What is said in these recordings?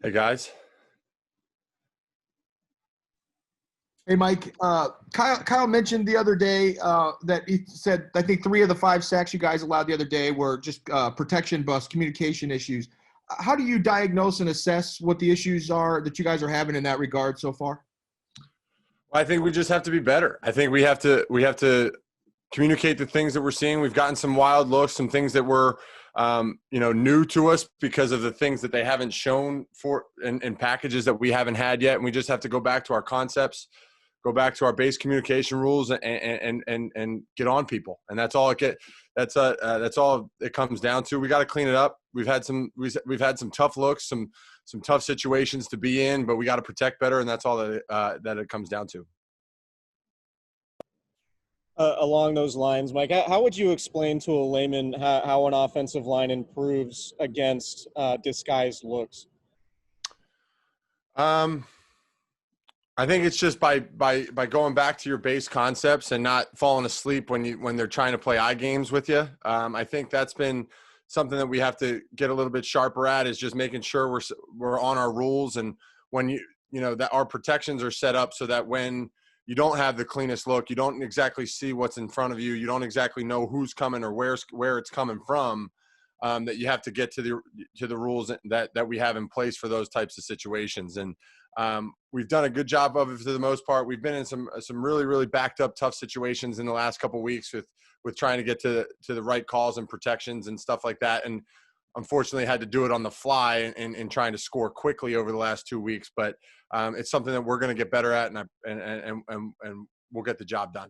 Hey guys. Hey, Mike. Kyle mentioned the other day that he said, I think 3 of the 5 sacks you guys allowed the other day were just protection busts, communication issues. How do you diagnose and assess what the issues are that you guys are having in that regard so far? I think we just have to be better. I think we have to communicate the things that we're seeing. We've gotten some wild looks, some things that were new to us because of the things that they haven't shown for in packages that we haven't had yet. And we just have to go back to our concepts, go back to our base communication rules, and get on people. And that's all it get. That's all it comes down to. We got to clean it up. We've had some tough looks, some tough situations to be in, but we got to protect better, and that's all that it comes down to. Along those lines, Mike, how would you explain to a layman how an offensive line improves against disguised looks? I think it's just by going back to your base concepts and not falling asleep when they're trying to play eye games with you. I think that's been something that we have to get a little bit sharper at, is just making sure we're on our rules, and when that our protections are set up so that when you don't have the cleanest look, you don't exactly see what's in front of you, you don't exactly know who's coming or where it's coming from. That you have to get to the rules that we have in place for those types of situations. And we've done a good job of it for the most part. We've been in some really, really backed up tough situations in the last couple of weeks with trying to get to the right calls and protections and stuff like that. And unfortunately had to do it on the fly and trying to score quickly over the last 2 weeks. But it's something that we're going to get better at, and we'll get the job done.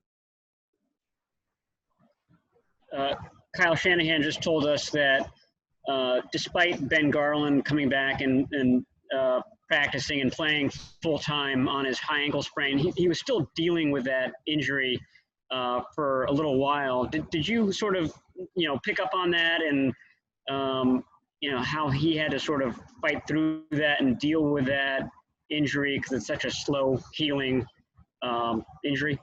Kyle Shanahan just told us that despite Ben Garland coming back and practicing and playing full-time on his high ankle sprain, he was still dealing with that injury for a little while. Did you sort of, pick up on that and, how he had to sort of fight through that and deal with that injury because it's such a slow healing injury?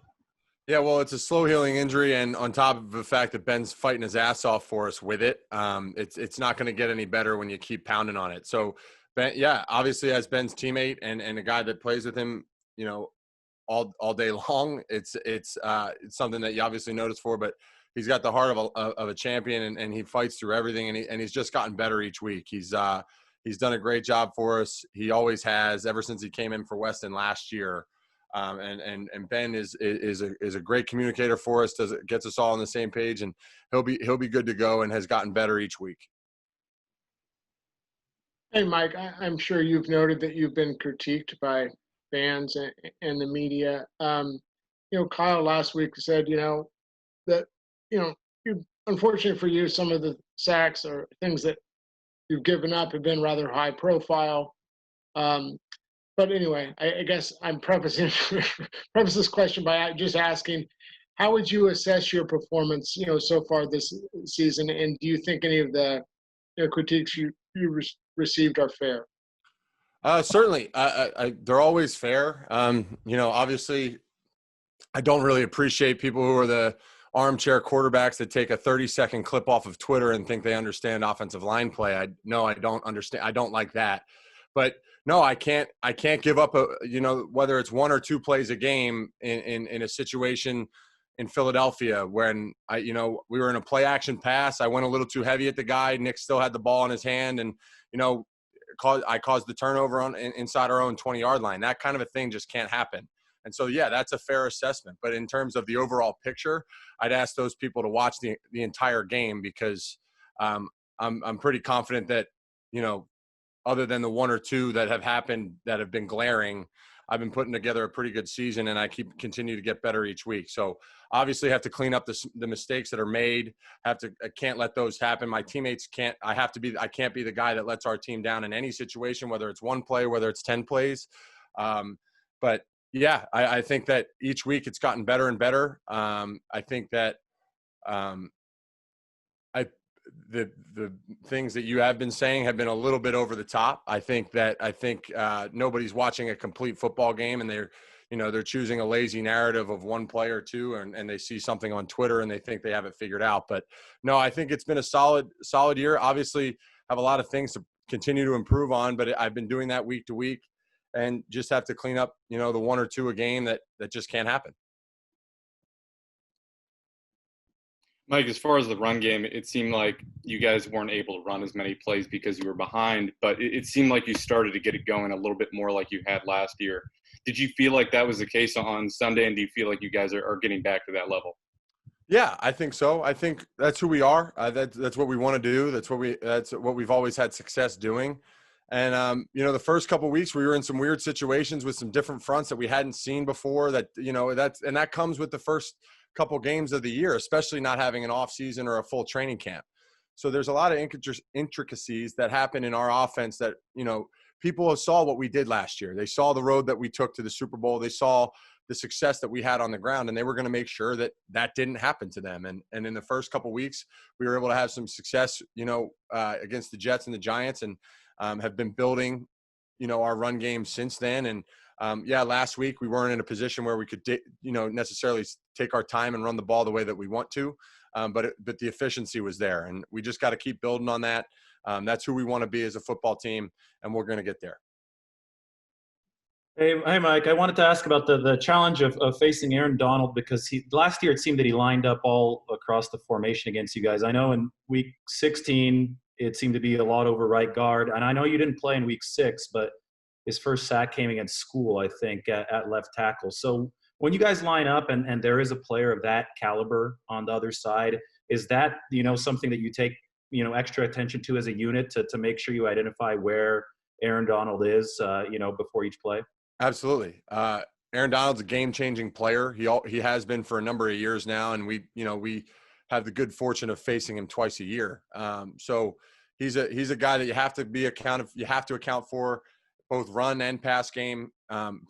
Yeah, well, it's a slow healing injury, and on top of the fact that Ben's fighting his ass off for us with it, it's not going to get any better when you keep pounding on it. So, Ben, yeah, obviously as Ben's teammate and a guy that plays with him, all day long, it's something that you obviously notice for. But he's got the heart of a champion, and he fights through everything, and he's just gotten better each week. He's done a great job for us. He always has, ever since he came in for Weston last year. And Ben is a great communicator for us. Gets us all on the same page, and he'll be good to go, and has gotten better each week. Hey, Mike, I'm sure you've noted that you've been critiqued by fans and the media. Kyle last week said, that, unfortunately for you, some of the sacks or things that you've given up have been rather high profile. But anyway, I guess I'm preface this question by just asking, how would you assess your performance, so far this season? And do you think any of the critiques you received are fair? Certainly, they're always fair. Obviously, I don't really appreciate people who are the armchair quarterbacks that take a 30-second clip off of Twitter and think they understand offensive line play. I don't understand. I don't like that. But no, I can't give up whether it's 1 or 2 plays a game in a situation in Philadelphia when we were in a play action pass. I went a little too heavy at the guy. Nick still had the ball in his hand, and I caused the turnover inside our own 20-yard line. That kind of a thing just can't happen. And so, yeah, that's a fair assessment. But in terms of the overall picture, I'd ask those people to watch the entire game, because I'm pretty confident that, other than the 1 or 2 that have happened that have been glaring, I've been putting together a pretty good season, and I continue to get better each week. So obviously have to clean up the mistakes that are made. I can't let those happen. My teammates can't. I can't be the guy that lets our team down in any situation, whether it's 1 play, whether it's 10 plays. But yeah, I think that each week it's gotten better and better. I think that the things that you have been saying have been a little bit over the top. I think nobody's watching a complete football game, and they're choosing a lazy narrative of 1 play or 2, and they see something on Twitter and they think they have it figured out. But no, I think it's been a solid year. Obviously have a lot of things continue to improve on. But I've been doing that week to week, and just have to clean up, the 1 or 2 a game that just can't happen. Mike, as far as the run game, it seemed like you guys weren't able to run as many plays because you were behind, but it seemed like you started to get it going a little bit more like you had last year. Did you feel like that was the case on Sunday, and do you feel like you guys are getting back to that level? Yeah, I think so. I think that's who we are. That's what we want to do. That's what we've always had success doing. And the first couple of weeks we were in some weird situations with some different fronts that we hadn't seen before. That comes with the first couple games of the year, especially not having an off season or a full training camp. So there's a lot of intricacies that happen in our offense that, people saw what we did last year. They saw the road that we took to the Super Bowl. They saw the success that we had on the ground, and they were going to make sure that that didn't happen to them. And in the first couple of weeks, we were able to have some success, against the Jets and the Giants, and have been building, our run game since then. And last week we weren't in a position where we could, necessarily take our time and run the ball the way that we want to. But the efficiency was there, and we just got to keep building on that. That's who we want to be as a football team, and we're going to get there. Hey, Mike. I wanted to ask about the challenge of facing Aaron Donald, because last year it seemed that he lined up all across the formation against you guys. I know in week 16 it seemed to be a lot over right guard, and I know you didn't play in week 6, but his first sack came against School, I think, at left tackle. So when you guys line up and there is a player of that caliber on the other side, is that, something that you take, extra attention to as a unit to make sure you identify where Aaron Donald is, before each play? Absolutely. Aaron Donald's a game-changing player. He has been for a number of years now, and we have the good fortune of facing him twice a year. So he's a guy that you have to account for, both run and pass game.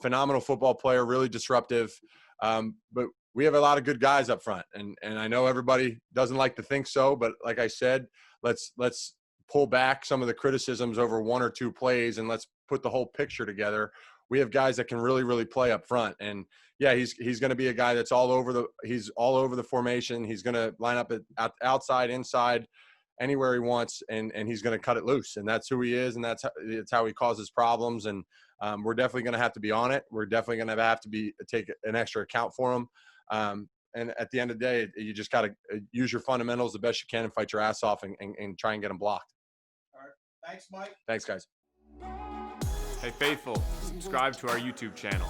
Phenomenal football player, really disruptive. But we have a lot of good guys up front, and I know everybody doesn't like to think so, but like I said, let's pull back some of the criticisms over 1 or 2 plays, and let's put the whole picture together. We have guys that can really, really play up front. And yeah, he's going to be a guy that's all over the formation. He's going to line up at outside, inside, anywhere he wants, and he's going to cut it loose. And that's who he is, and that's how he causes problems. And we're definitely going to have to be on it. We're definitely going to have to take an extra account for him. And at the end of the day, you just got to use your fundamentals the best you can and fight your ass off and try and get them blocked. All right. Thanks, Mike. Thanks, guys. Hey, Faithful, subscribe to our YouTube channel.